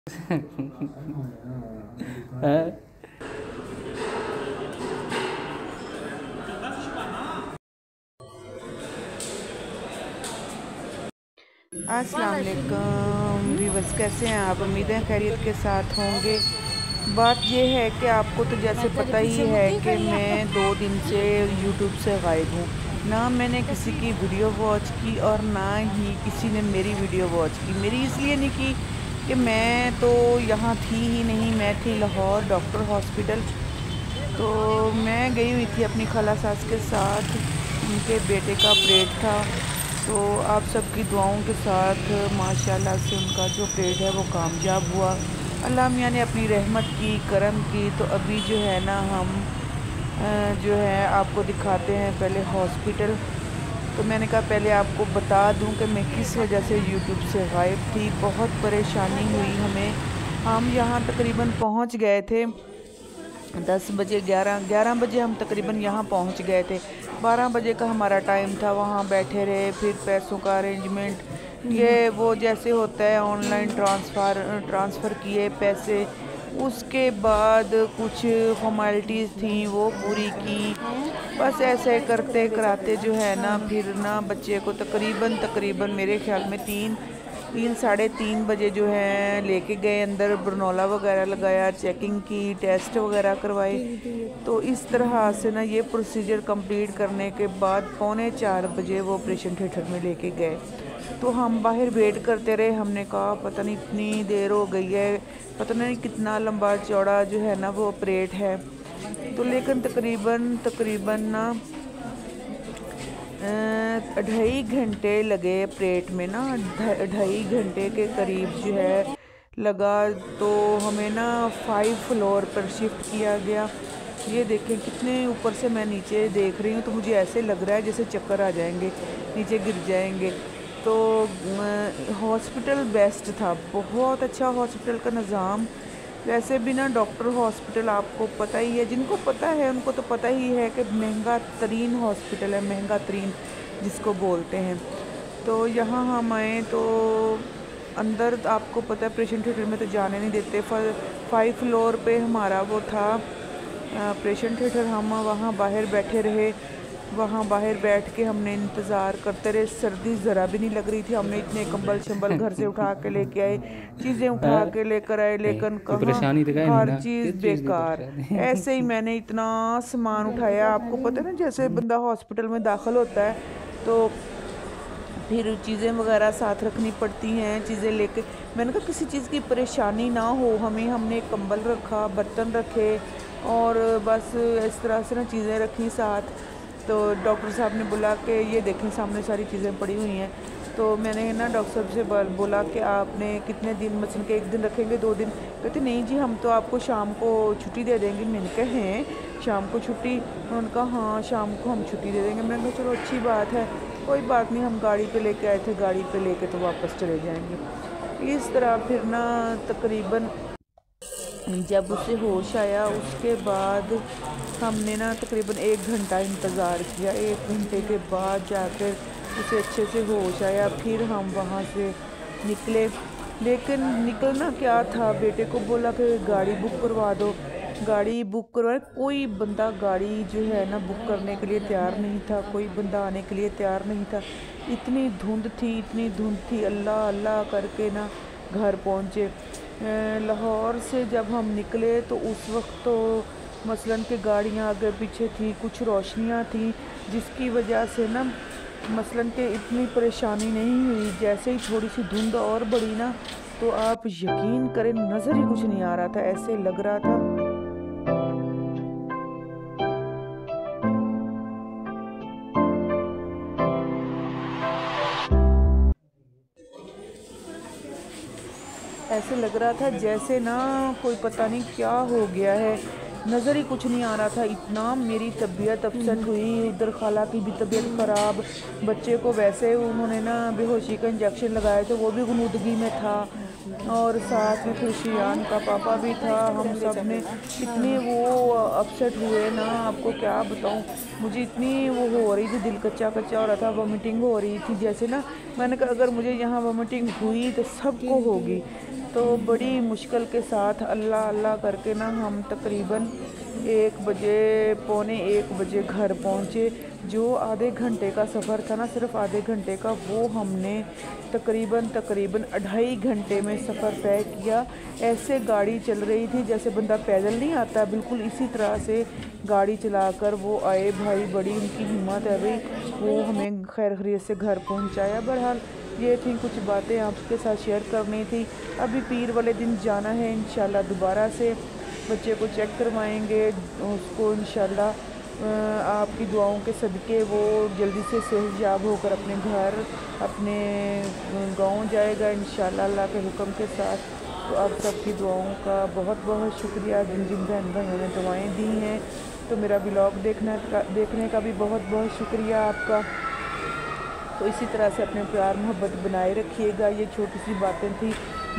अस्सलाम वालेकुम व्यूअर्स, कैसे हैं आप? उम्मीद है खैरियत के साथ होंगे। बात ये है कि आपको तो जैसे पता ही है कि मैं 2 दिन से यूट्यूब से गायब हूँ। ना मैंने किसी की वीडियो वॉच की और ना ही किसी ने मेरी वीडियो वॉच की। मेरी इसलिए नहीं की कि मैं तो यहाँ थी ही नहीं, मैं थी लाहौर डॉक्टर हॉस्पिटल। तो मैं गई हुई थी अपनी खाला सास के साथ, उनके बेटे का ऑपरेट था। तो आप सबकी दुआओं के साथ माशाल्लाह से उनका जो ऑपरेट है वो कामयाब हुआ। अल्लाह मियाँ ने अपनी रहमत की, करम की। तो अभी जो है ना हम जो है आपको दिखाते हैं पहले हॉस्पिटल। तो मैंने कहा पहले आपको बता दूं कि मैं किस वजह से यूट्यूब से गायब थी। बहुत परेशानी हुई हमें। हम यहाँ तकरीबन पहुँच गए थे 10 बजे, 11 बजे हम तकरीबन यहाँ पहुँच गए थे। 12 बजे का हमारा टाइम था। वहाँ बैठे रहे, फिर पैसों का अरेंजमेंट ये वो जैसे होता है ऑनलाइन ट्रांसफ़र किए पैसे। उसके बाद कुछ फॉर्मेलिटीज़ थी वो पूरी की। बस ऐसे करते कराते जो है ना फिर ना बच्चे को तकरीबन मेरे ख्याल में 3 साढ़े 3 बजे जो है लेके गए अंदर। बरनौला वगैरह लगाया, चेकिंग की, टेस्ट वगैरह करवाए। तो इस तरह से ना ये प्रोसीजर कंप्लीट करने के बाद 3:45 बजे वो ऑपरेशन थिएटर में लेके गए। तो हम बाहर वेट करते रहे। हमने कहा पता नहीं इतनी देर हो गई है, पता नहीं कितना लंबा चौड़ा जो है ना वो ऑपरेट है। तो लेकिन तकरीबन ना 2.5 घंटे लगे ऑपरेट में ना, 2.5 घंटे के करीब जो है लगा। तो हमें ना 5 फ्लोर पर शिफ्ट किया गया। ये देखें कितने ऊपर से मैं नीचे देख रही हूँ, तो मुझे ऐसे लग रहा है जैसे चक्कर आ जाएंगे, नीचे गिर जाएंगे। तो हॉस्पिटल बेस्ट था, बहुत अच्छा हॉस्पिटल का निज़ाम। वैसे भी ना डॉक्टर हॉस्पिटल आपको पता ही है, जिनको पता है उनको तो पता ही है कि महंगा तरीन हॉस्पिटल है, महंगा तरीन जिसको बोलते हैं। तो यहाँ हम आए तो अंदर आपको पता है ऑपरेशन थिएटर में तो जाने नहीं देते। 5 फ्लोर पे हमारा वो था ऑपरेशन थिएटर। हम वहाँ बाहर बैठे रहे। वहाँ बाहर बैठ के हमने इंतज़ार करते रहे। सर्दी ज़रा भी नहीं लग रही थी। हमने इतने कंबल शंबल घर से उठा के लेके आए, चीज़ें उठा के लेकर आए, लेकिन कहाँ, हर चीज़ बेकार। ऐसे ही मैंने इतना सामान उठाया। आपको पता है ना जैसे बंदा हॉस्पिटल में दाखिल होता है तो फिर चीज़ें वगैरह साथ रखनी पड़ती हैं, चीज़ें लेके। मैंने कहा किसी चीज़ की परेशानी ना हो हमें। हमने कंबल रखा, बर्तन रखे और बस इस तरह से ना चीज़ें रखी साथ। तो डॉक्टर साहब ने बोला कि ये देखें सामने सारी चीज़ें पड़ी हुई हैं। तो मैंने ना डॉक्टर साहब से बोला कि आपने कितने दिन, मसलन के 1 दिन रखेंगे, 2 दिन? कहते नहीं जी हम तो आपको शाम को छुट्टी दे देंगे। मैंने कहा हैं शाम को छुट्टी? उन्होंने कहा हाँ शाम को हम छुट्टी दे देंगे। मैंने कहा चलो अच्छी बात है, कोई बात नहीं। हम गाड़ी पे लेके आए थे, गाड़ी पे लेके तो वापस चले जाएंगे। इस तरह फिर ना तकरीबन जब उसे होश आया उसके बाद हमने ना तकरीबन 1 घंटा इंतज़ार किया। 1 घंटे के बाद जाकर उसे अच्छे से होश आया। फिर हम वहाँ से निकले। लेकिन निकलना क्या था, बेटे को बोला कि गाड़ी बुक करवा दो। गाड़ी बुक करवाए, कोई बंदा गाड़ी जो है ना बुक करने के लिए तैयार नहीं था, कोई बंदा आने के लिए तैयार नहीं था। इतनी धुंध थी। अल्लाह अल्लाह करके ना घर पहुँचे। लाहौर से जब हम निकले तो उस वक्त तो मसलन के गाड़ियाँ आगे पीछे थी, कुछ रोशनियाँ थी, जिसकी वजह से ना मसलन के इतनी परेशानी नहीं हुई। जैसे ही थोड़ी सी धुंध और बढ़ी ना तो आप यकीन करें नज़र ही कुछ नहीं आ रहा था, ऐसे लग रहा था। ऐसे लग रहा था जैसे ना कोई पता नहीं क्या हो गया है, नज़र ही कुछ नहीं आ रहा था। इतना मेरी तबीयत अपसेट हुई। उधर खाला की भी तबीयत ख़राब, बच्चे को वैसे उन्होंने ना बेहोशी का इंजेक्शन लगाया तो वो भी गुनूदगी में था। और साथ में फिर शियान का पापा भी था। हम सब ने इतने वो अपसेट हुए ना, आपको क्या बताऊं। मुझे इतनी वो हो रही थी, दिल कच्चा कच्चा हो रहा था, वोमिटिंग हो रही थी जैसे ना। मैंने कहा अगर मुझे यहाँ वोमिटिंग हुई तो सबको होगी। तो बड़ी मुश्किल के साथ अल्लाह अल्लाह करके ना हम तकरीबन 1 बजे, पौने 1 बजे घर पहुँचे। जो आधे घंटे का सफ़र था ना, सिर्फ आधे घंटे का, वो हमने तकरीबन 2.5 घंटे में सफ़र तय किया। ऐसे गाड़ी चल रही थी जैसे बंदा पैदल नहीं आता, बिल्कुल इसी तरह से गाड़ी चलाकर वो आए। भाई बड़ी उनकी हिम्मत है भाई, वो हमें खैर खैरियत से घर पहुंचाया। बहरहाल ये थी कुछ बातें आपके साथ शेयर करनी थी। अभी पीर वाले दिन जाना है इंशाल्लाह, दोबारा से बच्चे को चेक करवाएंगे। उसको इंशाल्लाह आपकी दुआओं के सदक़े वो जल्दी से सेहतयाब होकर अपने घर, अपने गांव जाएगा इंशाल्लाह अल्लाह के हुक्म के साथ। तो आप सबकी दुआओं का बहुत बहुत शुक्रिया, जिन जिन बहन भाइयों ने दुआएँ दी हैं। तो मेरा व्लॉग देखने का भी बहुत बहुत शुक्रिया आपका। तो इसी तरह से अपने प्यार मोहब्बत बनाए रखिएगा। ये छोटी सी बातें थी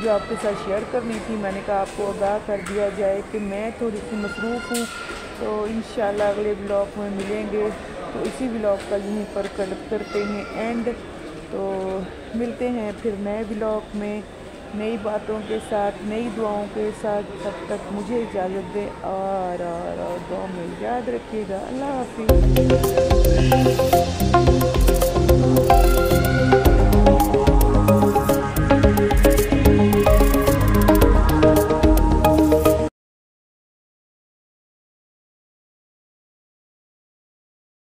जो आपके साथ शेयर करनी थी। मैंने कहा आपको आगाह कर दिया जाए कि मैं थोड़ी सी मसरूफ़ हूँ। तो इंशाल्लाह अगले ब्लॉग में मिलेंगे। तो इसी ब्लॉग का यहीं पर करते हैं एंड। तो मिलते हैं फिर नए ब्लॉग में नई बातों के साथ, नई दुआओं के साथ। तब तक मुझे इजाज़त दें और दुआ में याद रखिएगा। अल्लाह हाफ़िज़।